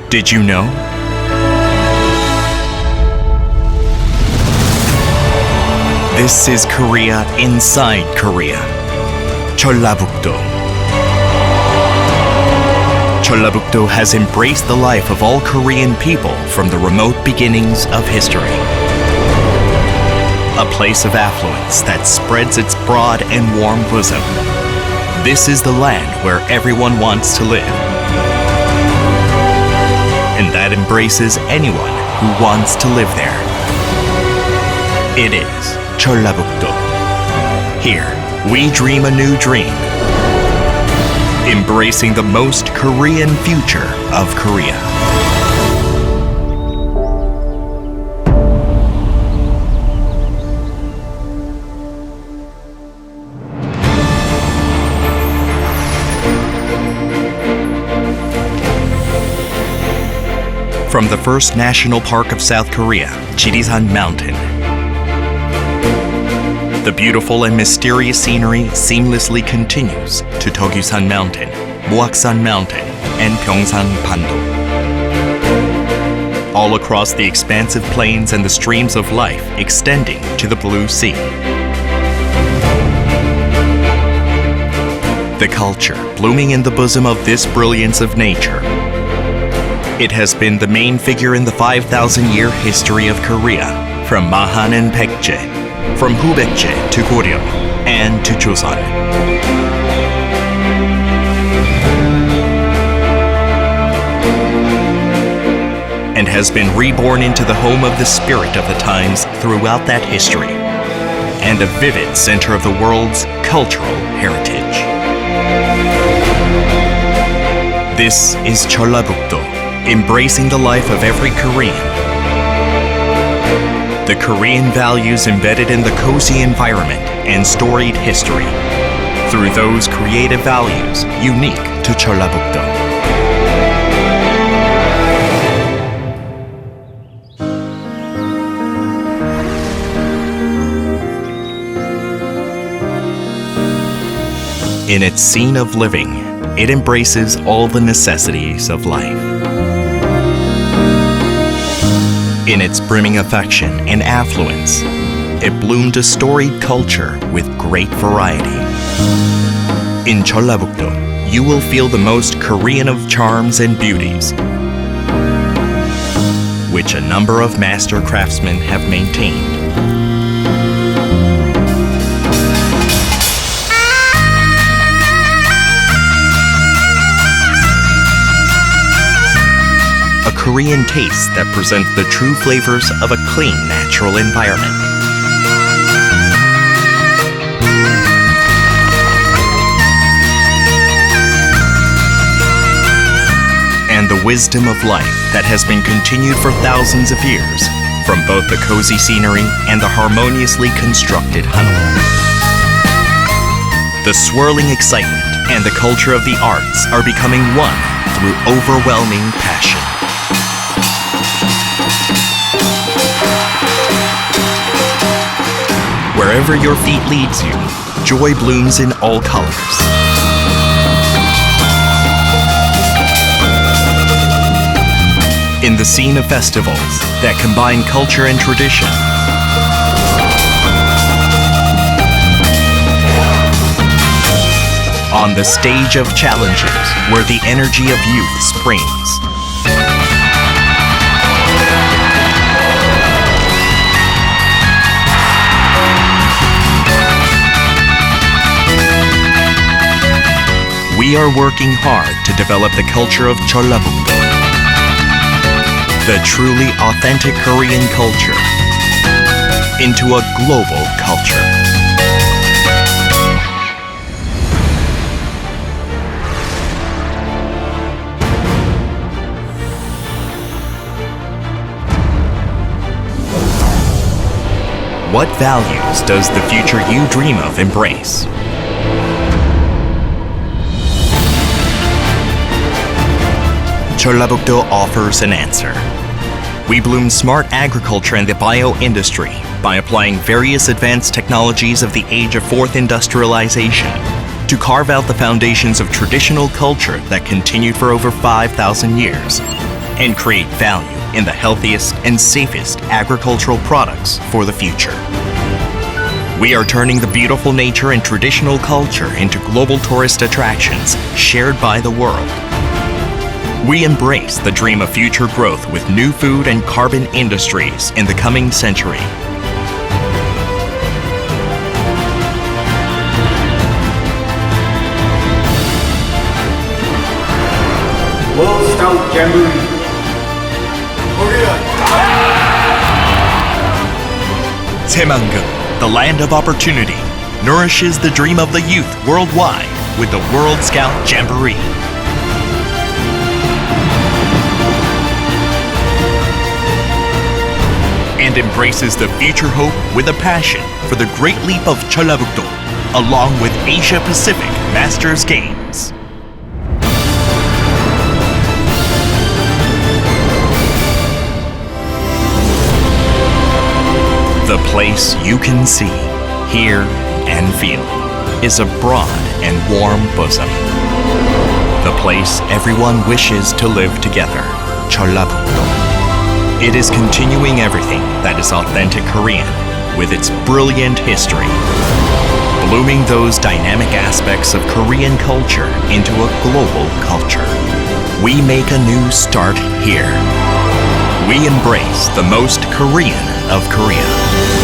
Did you know? This is Korea inside Korea. Jeollabuk-do. Jeollabuk-do has embraced the life of all Korean people from the remote beginnings of history. A place of affluence that spreads its broad and warm bosom. This is the land where everyone wants to live. And that embraces anyone who wants to live there. It is Jeollabuk-do. Here, we dream a new dream, embracing the most Korean future of Korea. From the first national park of South Korea, Jirisan Mountain, the beautiful and mysterious scenery seamlessly continues to Deoksan Mountain, Moaksan Mountain, and Pyeongsan Pando. All across the expansive plains and the streams of life extending to the blue sea. The culture blooming in the bosom of this brilliance of nature. It has been the main figure in the 5,000-year history of Korea, from Mahan and Baekje, from Hubekje to Goryeo, and to Joseon. And has been reborn into the home of the spirit of the times throughout that history, and a vivid center of the world's cultural heritage. This is Jeollabuk-do, embracing the life of every Korean. The Korean values embedded in the cozy environment and storied history, through those creative values unique to Jeollabuk-do. In its scene of living, it embraces all the necessities of life. In its brimming affection and affluence, it bloomed a storied culture with great variety. In Jeollabuk-do, you will feel the most Korean of charms and beauties, which a number of master craftsmen have maintained. A Korean taste that presents the true flavors of a clean, natural environment. And the wisdom of life that has been continued for thousands of years, from both the cozy scenery and the harmoniously constructed Hanwon. The swirling excitement and the culture of the arts are becoming one through overwhelming passion. Wherever your feet leads you, joy blooms in all colors. In the scene of festivals that combine culture and tradition, on the stage of challenges where the energy of youth springs, we are working hard to develop the culture of Jeollabuk-do, the truly authentic Korean culture, into a global culture. What values does the future you dream of embrace? Jeollabuk-do offers an answer. We bloom smart agriculture and the bio-industry by applying various advanced technologies of the age of fourth industrialization to carve out the foundations of traditional culture that continued for over 5,000 years and create value in the healthiest and safest agricultural products for the future. We are turning the beautiful nature and traditional culture into global tourist attractions shared by the world. We embrace the dream of future growth with new food and carbon industries in the coming century. World Scout Jamboree. Temanggung, the land of opportunity, nourishes the dream of the youth worldwide with the World Scout Jamboree. And embraces the future hope with a passion for the great leap of Jeollabuk-do, along with Asia Pacific Masters Games. The place you can see, hear, and feel is a broad and warm bosom. The place everyone wishes to live together, Jeollabuk-do. It is continuing everything that is authentic Korean with its brilliant history, blooming those dynamic aspects of Korean culture into a global culture. We make a new start here. We embrace the most Korean of Korea.